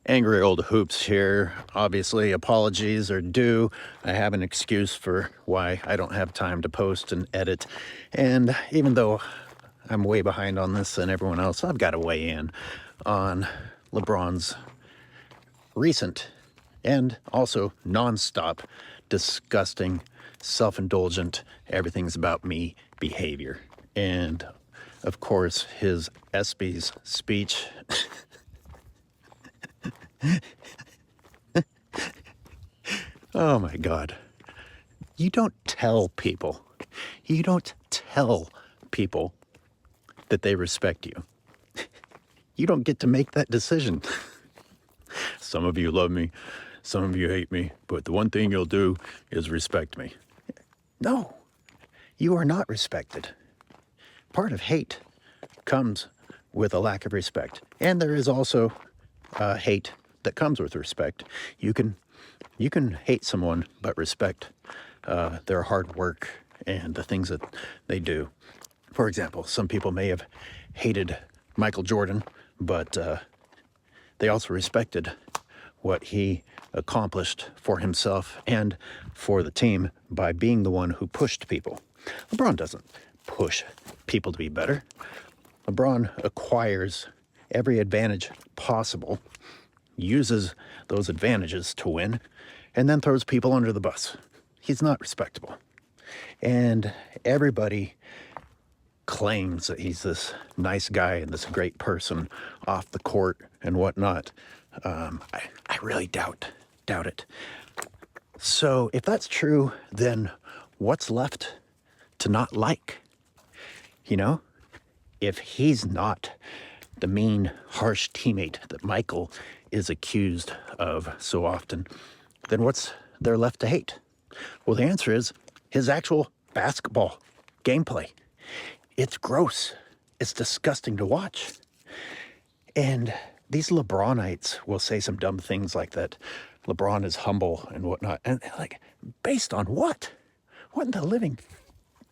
Angry old hoops here. Obviously, apologies are due. I have an excuse for why I don't have time to post and edit. And even though I'm way behind on this than everyone else, I've got to weigh in on LeBron's recent and also nonstop, disgusting, self-indulgent, everything's about me behavior. And of course, his ESPYs speech. Oh my God. You don't tell people that they respect you. You don't get to make that decision. Some of you love me, some of you hate me, but the one thing you'll do is respect me. No, you are not respected. Part of hate comes with a lack of respect. And there is also hate that comes with respect. You can hate someone, but respect their hard work and the things that they do. For example, some people may have hated Michael Jordan, but they also respected what he accomplished for himself and for the team by being the one who pushed people. LeBron doesn't push people to be better. LeBron acquires every advantage possible, uses those advantages to win, and then throws people under the bus. He's not respectable. And everybody claims that he's this nice guy and this great person off the court and whatnot. I really doubt it. So if that's true, then what's left to not like? You know, if he's not the mean, harsh teammate that Michael is accused of so often, then what's there left to hate? Well, the answer is his actual basketball gameplay. It's gross. It's disgusting to watch. And these LeBronites will say some dumb things like that. LeBron is humble and whatnot. And like, based on what? What in the living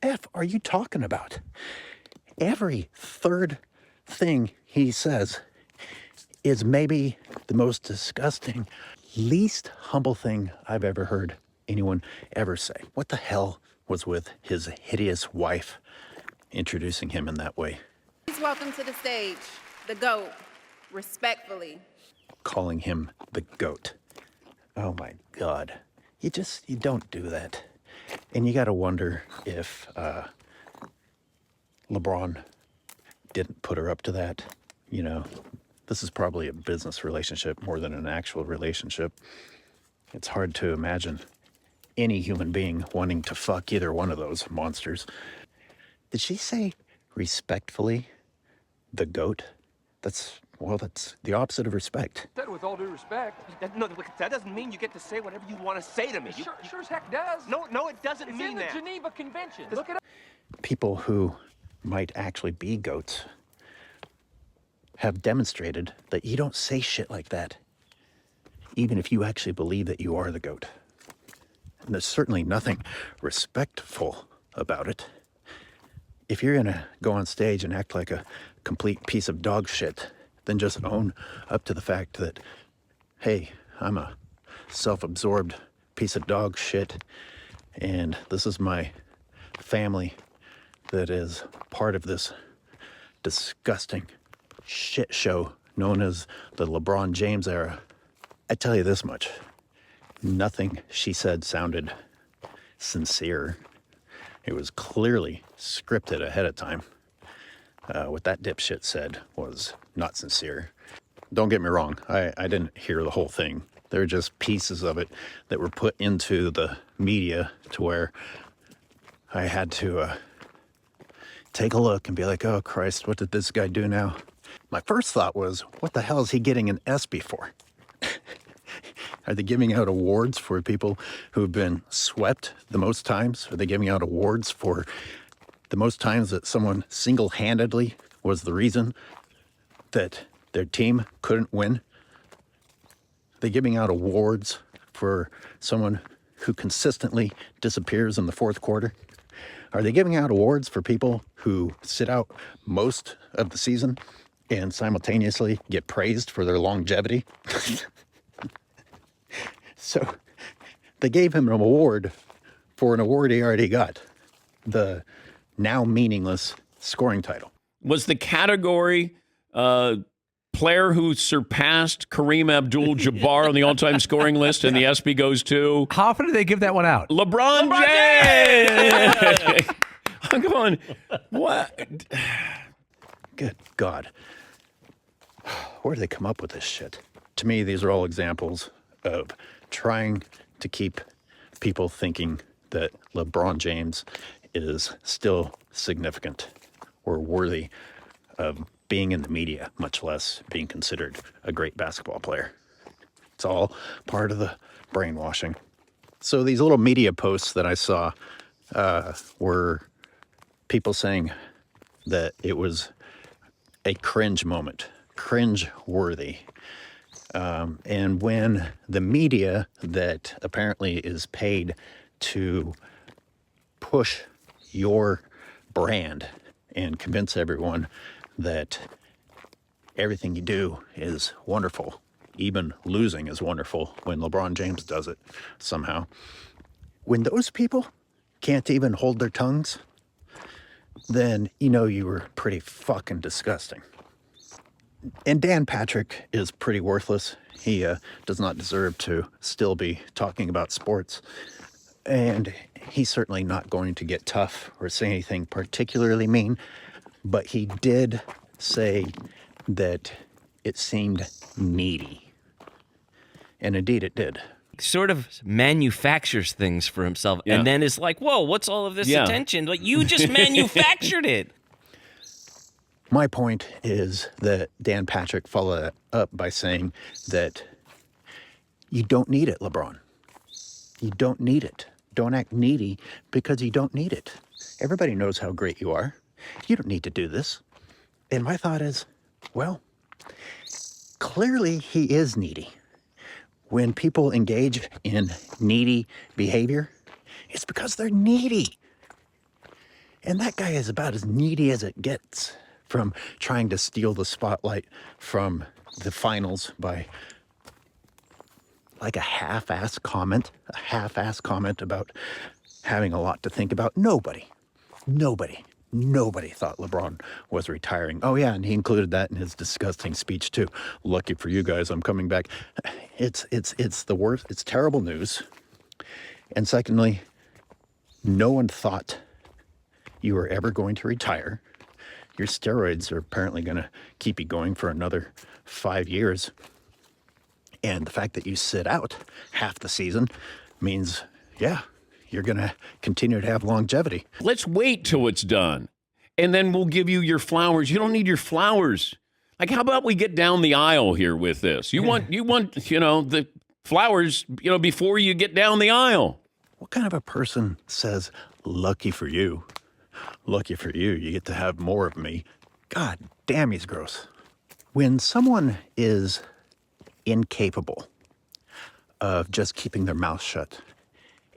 F are you talking about? Every third thing he says is maybe the most disgusting, least humble thing I've ever heard anyone ever say. What the hell was with his hideous wife introducing him in that way? Please welcome to the stage, the GOAT, respectfully. Calling him the GOAT. Oh my God. You don't do that. And you gotta wonder if LeBron didn't put her up to that. You know, this is probably a business relationship more than an actual relationship. It's hard to imagine any human being wanting to fuck either one of those monsters. Did she say respectfully the GOAT? That's the opposite of respect. Said with all due respect. That doesn't mean you get to say whatever you want to say to me. Sure as heck does. No, it doesn't it's mean that. It's in the Geneva Convention. Look it up. People who might actually be goats have demonstrated that you don't say shit like that, even if you actually believe that you are the GOAT. And there's certainly nothing respectful about it. If you're gonna go on stage and act like a complete piece of dog shit, then just own up to the fact that, hey, I'm a self-absorbed piece of dog shit, and this is my family that is part of this disgusting shit show known as the LeBron James Era. I tell you this much, nothing she said sounded sincere. It was clearly scripted ahead of time. What that dipshit said was not sincere. Don't get me wrong, I didn't hear the whole thing. There were just pieces of it that were put into the media to where I had to take a look and be like, oh Christ, what did this guy do now? My first thought was, what the hell is he getting an ESPY for? Are they giving out awards for people who've been swept the most times? Are they giving out awards for the most times that someone single-handedly was the reason that their team couldn't win? Are they giving out awards for someone who consistently disappears in the fourth quarter? Are they giving out awards for people who sit out most of the season and simultaneously get praised for their longevity. So they gave him an award for an award he already got, the now meaningless scoring title. Was the category player who surpassed Kareem Abdul-Jabbar on the all-time scoring list, and the ESPY goes to How often do they give that one out? LeBron James? I'm going, what? Good God. Where do they come up with this shit? To me, these are all examples of trying to keep people thinking that LeBron James is still significant or worthy of being in the media, much less being considered a great basketball player. It's all part of the brainwashing. So these little media posts that I saw were people saying that it was a cringe moment, cringe worthy. And when the media that apparently is paid to push your brand and convince everyone that everything you do is wonderful, even losing is wonderful when LeBron James does it somehow. When those people can't even hold their tongues, then you know you were pretty fucking disgusting. And Dan Patrick is pretty worthless. He does not deserve to still be talking about sports. And he's certainly not going to get tough or say anything particularly mean. But he did say that it seemed needy. And indeed it did. Sort of manufactures things for himself and then is like, whoa, what's all of this attention? Like, you just manufactured it. My point is that Dan Patrick followed that up by saying that you don't need it, LeBron. You don't need it. Don't act needy because you don't need it. Everybody knows how great you are. You don't need to do this. And my thought is, well, clearly he is needy. When people engage in needy behavior, it's because they're needy. And that guy is about as needy as it gets from trying to steal the spotlight from the finals by like a half-ass comment about having a lot to think about. Nobody thought LeBron was retiring. Oh yeah, and he included that in his disgusting speech too. Lucky for you guys, I'm coming back. It's the worst. It's terrible news. And secondly, no one thought you were ever going to retire. Your steroids are apparently going to keep you going for another 5 years. And the fact that you sit out half the season means, yeah, you're going to continue to have longevity. Let's wait till it's done, and then we'll give you your flowers. You don't need your flowers. Like, how about we get down the aisle here with this? You want, the flowers, before you get down the aisle. What kind of a person says, lucky for you? Lucky for you, you get to have more of me. God damn, he's gross. When someone is incapable of just keeping their mouth shut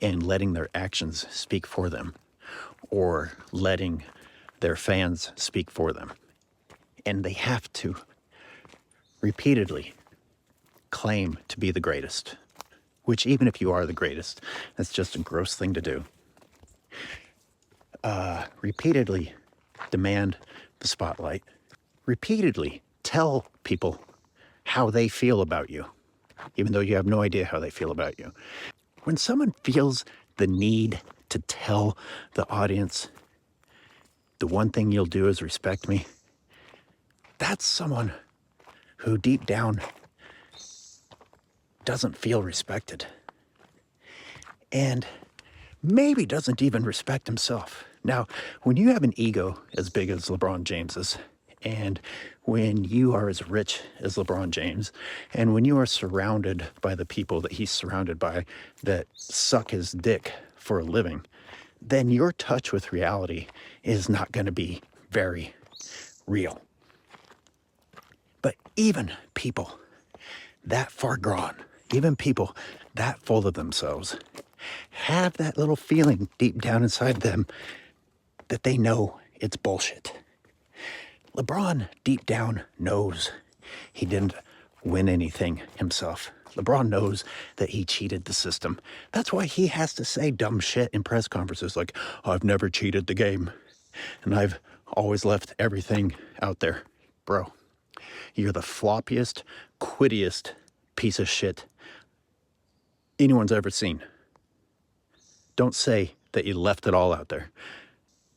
and letting their actions speak for them, or letting their fans speak for them, and they have to repeatedly claim to be the greatest, which even if you are the greatest, that's just a gross thing to do. Repeatedly demand the spotlight, repeatedly tell people how they feel about you, even though you have no idea how they feel about you. When someone feels the need to tell the audience, the one thing you'll do is respect me, that's someone who deep down doesn't feel respected. And maybe doesn't even respect himself. Now, when you have an ego as big as LeBron James's, and when you are as rich as LeBron James, and when you are surrounded by the people that he's surrounded by that suck his dick for a living, then your touch with reality is not going to be very real. But even people that far gone, even people that full of themselves, have that little feeling deep down inside them that they know it's bullshit. LeBron deep down knows he didn't win anything himself. LeBron knows that he cheated the system. That's why he has to say dumb shit in press conferences like, I've never cheated the game, and I've always left everything out there. Bro, you're the floppiest, quittiest piece of shit anyone's ever seen. Don't say that you left it all out there.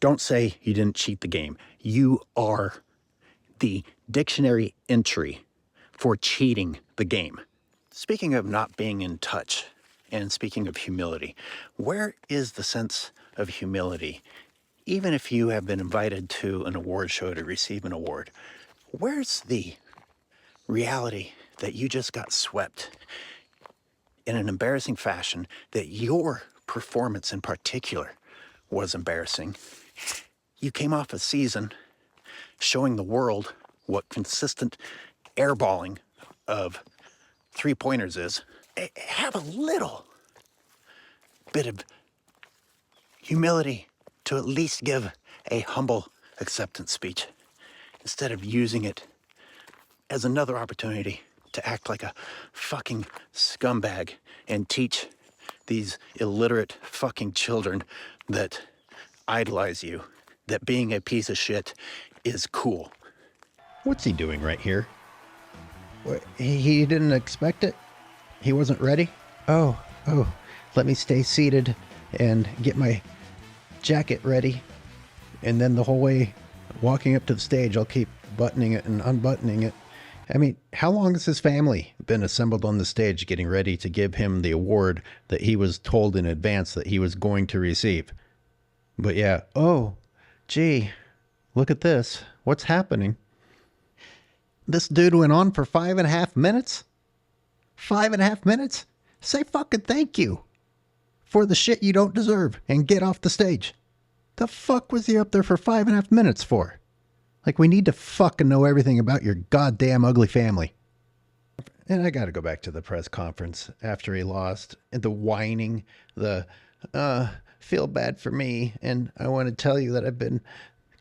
Don't say you didn't cheat the game. You are the dictionary entry for cheating the game. Speaking of not being in touch, and speaking of humility, where is the sense of humility? Even if you have been invited to an award show to receive an award, where's the reality that you just got swept in an embarrassing fashion, that your performance in particular was embarrassing? You came off a season showing the world what consistent airballing of three-pointers is. Have a little bit of humility to at least give a humble acceptance speech instead of using it as another opportunity to act like a fucking scumbag and teach these illiterate fucking children that idolize you that being a piece of shit is cool. What's he doing right here? He didn't expect it? He wasn't ready? Oh, let me stay seated and get my jacket ready. And then the whole way walking up to the stage, I'll keep buttoning it and unbuttoning it. I mean, how long has his family been assembled on the stage getting ready to give him the award that he was told in advance that he was going to receive? But yeah, oh, gee, look at this. What's happening? This dude went on for 5.5 minutes? 5.5 minutes? Say fucking thank you for the shit you don't deserve and get off the stage. The fuck was he up there for 5.5 minutes for? Like, we need to fucking know everything about your goddamn ugly family. And I gotta go back to the press conference after he lost, and the whining, the, feel bad for me, and I want to tell you that I've been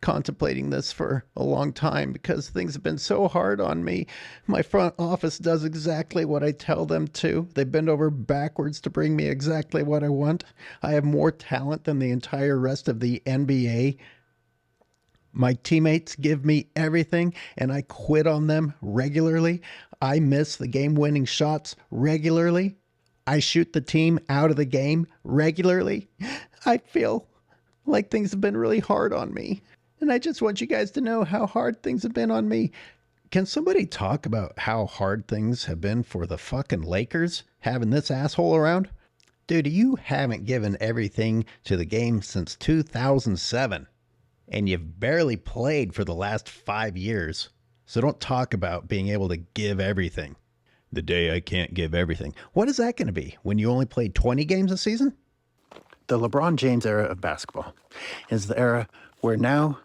contemplating this for a long time because things have been so hard on me. My front office does exactly what I tell them to. They bend over backwards to bring me exactly what I want. I have more talent than the entire rest of the NBA. My teammates give me everything, and I quit on them regularly. I miss the game-winning shots regularly. I shoot the team out of the game regularly. I feel like things have been really hard on me. And I just want you guys to know how hard things have been on me. Can somebody talk about how hard things have been for the fucking Lakers having this asshole around? Dude, you haven't given everything to the game since 2007. And you've barely played for the last 5 years. So don't talk about being able to give everything. The day I can't give everything. What is that going to be when you only played 20 games a season? The LeBron James era of basketball is the era where now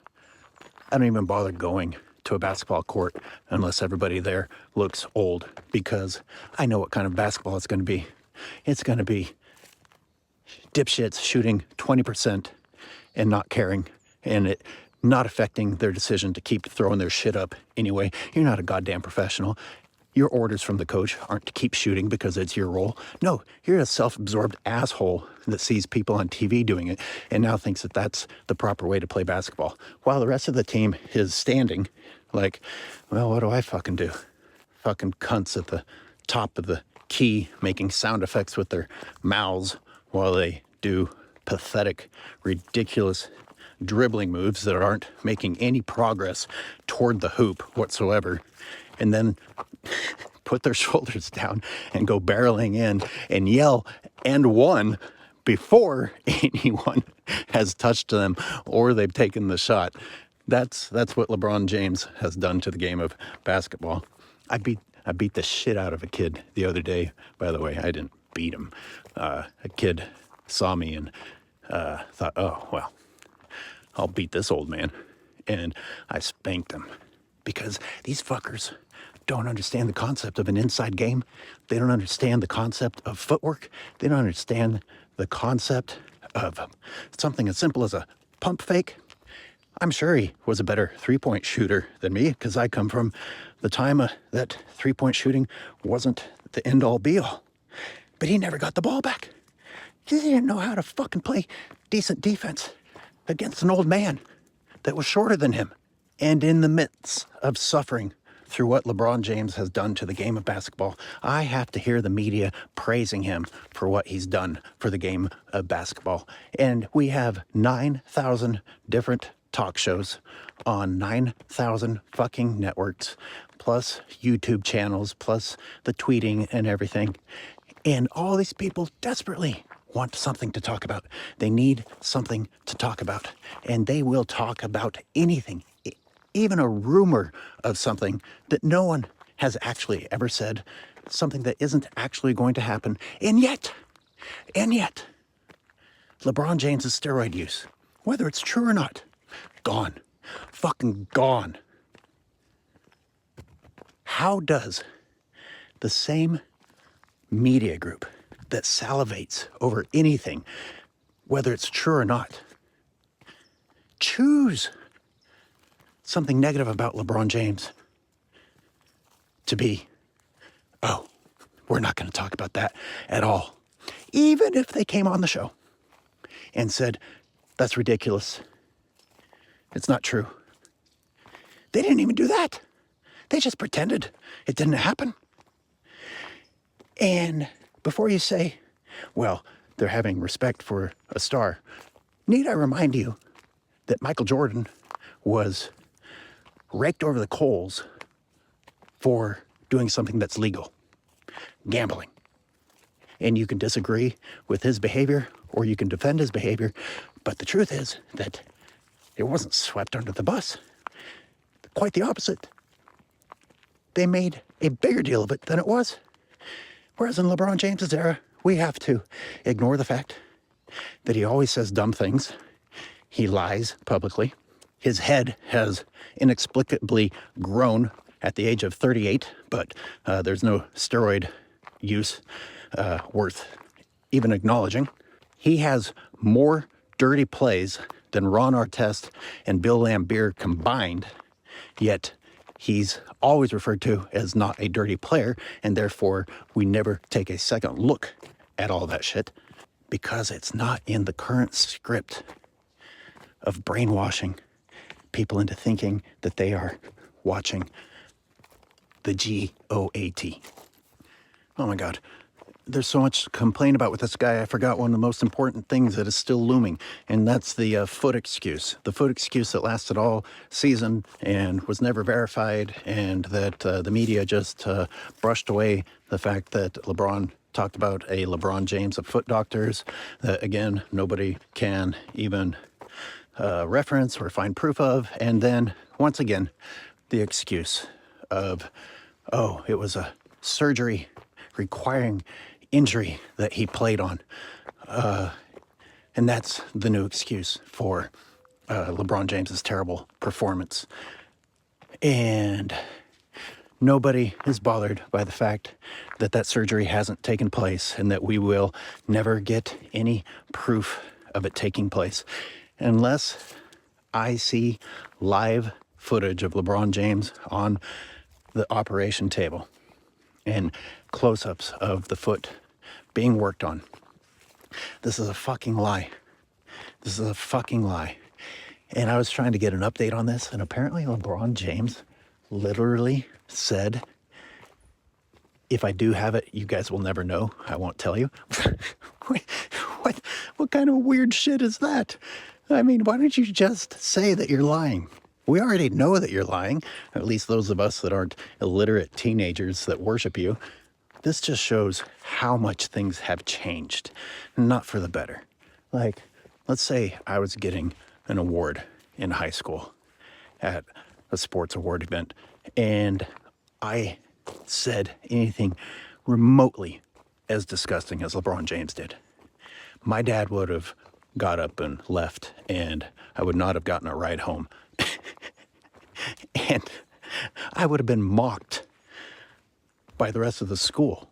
I don't even bother going to a basketball court unless everybody there looks old, because I know what kind of basketball it's going to be. It's going to be dipshits shooting 20% and not caring, and it not affecting their decision to keep throwing their shit up anyway. You're not a goddamn professional. Your orders from the coach aren't to keep shooting because it's your role. No, you're a self-absorbed asshole that sees people on TV doing it and now thinks that that's the proper way to play basketball. While the rest of the team is standing like, well, what do I fucking do? Fucking cunts at the top of the key making sound effects with their mouths while they do pathetic, ridiculous dribbling moves that aren't making any progress toward the hoop whatsoever. And then put their shoulders down and go barreling in and yell and one before anyone has touched them or they've taken the shot. That's what LeBron James has done to the game of basketball. I beat the shit out of a kid the other day. By the way, I didn't beat him. A kid saw me and thought, oh, well, I'll beat this old man. And I spanked him because these fuckers don't understand the concept of an inside game. They don't understand the concept of footwork. They don't understand the concept of something as simple as a pump fake. I'm sure he was a better three-point shooter than me because I come from the time that three-point shooting wasn't the end-all be-all. But he never got the ball back. He didn't know how to fucking play decent defense against an old man that was shorter than him. And in the midst of suffering through what LeBron James has done to the game of basketball, I have to hear the media praising him for what he's done for the game of basketball. And we have 9,000 different talk shows on 9,000 fucking networks, plus YouTube channels, plus the tweeting and everything. And all these people desperately want something to talk about. They need something to talk about. And they will talk about anything, even a rumor of something that no one has actually ever said, something that isn't actually going to happen. And yet, LeBron James' steroid use, whether it's true or not, gone. Fucking gone. How does the same media group that salivates over anything, whether it's true or not, choose something negative about LeBron James to be, oh, we're not going to talk about that at all. Even if they came on the show and said, that's ridiculous. It's not true. They didn't even do that. They just pretended it didn't happen. And before you say, well, they're having respect for a star, need I remind you that Michael Jordan was raked over the coals for doing something that's legal, gambling. And you can disagree with his behavior or you can defend his behavior, but the truth is that it wasn't swept under the bus. Quite the opposite. They made a bigger deal of it than it was. Whereas in LeBron James' era, we have to ignore the fact that he always says dumb things. He lies publicly. His head has inexplicably grown at the age of 38, but there's no steroid use worth even acknowledging. He has more dirty plays than Ron Artest and Bill Laimbeer combined, yet he's always referred to as not a dirty player, and therefore we never take a second look at all that shit because it's not in the current script of brainwashing people into thinking that they are watching the GOAT. Oh my God. There's so much to complain about with this guy. I forgot one of the most important things that is still looming, and that's the foot excuse. The foot excuse that lasted all season and was never verified, and that the media just brushed away the fact that LeBron talked about a LeBron James of foot doctors that, again, nobody can even reference or find proof of. And then, once again, the excuse of, oh, it was a surgery requiring injury that he played on. And that's the new excuse for LeBron James's terrible performance. And nobody is bothered by the fact that that surgery hasn't taken place and that we will never get any proof of it taking place unless I see live footage of LeBron James on the operation table and close-ups of the foot being worked on. This is a fucking lie. This is a fucking lie. And I was trying to get an update on this, and apparently LeBron James literally said, if I do have it, you guys will never know. I won't tell you. What kind of weird shit is that? I mean, why don't you just say that you're lying? We already know that you're lying, at least those of us that aren't illiterate teenagers that worship you. This just shows how much things have changed, not for the better. Like, let's say I was getting an award in high school at a sports award event, and I said anything remotely as disgusting as LeBron James did. My dad would have got up and left, and I would not have gotten a ride home. And I would have been mocked by the rest of the school,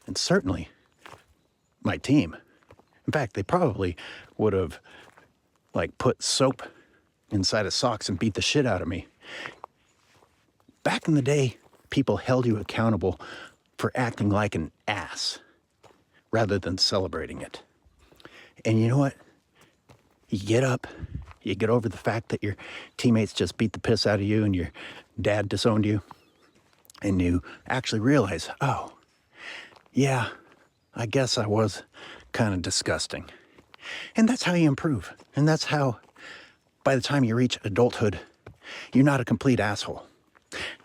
and certainly my team. In fact, they probably would have put soap inside of socks and beat the shit out of me. Back in the day, people held you accountable for acting like an ass rather than celebrating it. And you know what? You get up, you get over the fact that your teammates just beat the piss out of you and your dad disowned you, and you actually realize, oh, yeah, I guess I was kind of disgusting. And that's how you improve. And that's how, by the time you reach adulthood, you're not a complete asshole.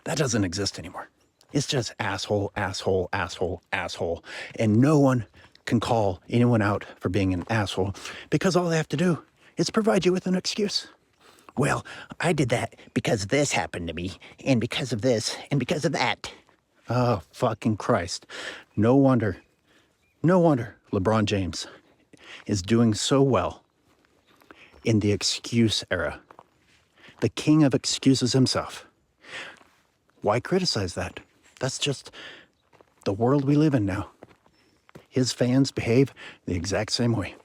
That doesn't exist anymore. It's just asshole, asshole, asshole, asshole. And no one can call anyone out for being an asshole because all they have to do is provide you with an excuse. Well, I did that because this happened to me, and because of this, and because of that. Oh, fucking Christ. No wonder LeBron James is doing so well in the excuse era. The king of excuses himself. Why criticize that? That's just the world we live in now. His fans behave the exact same way.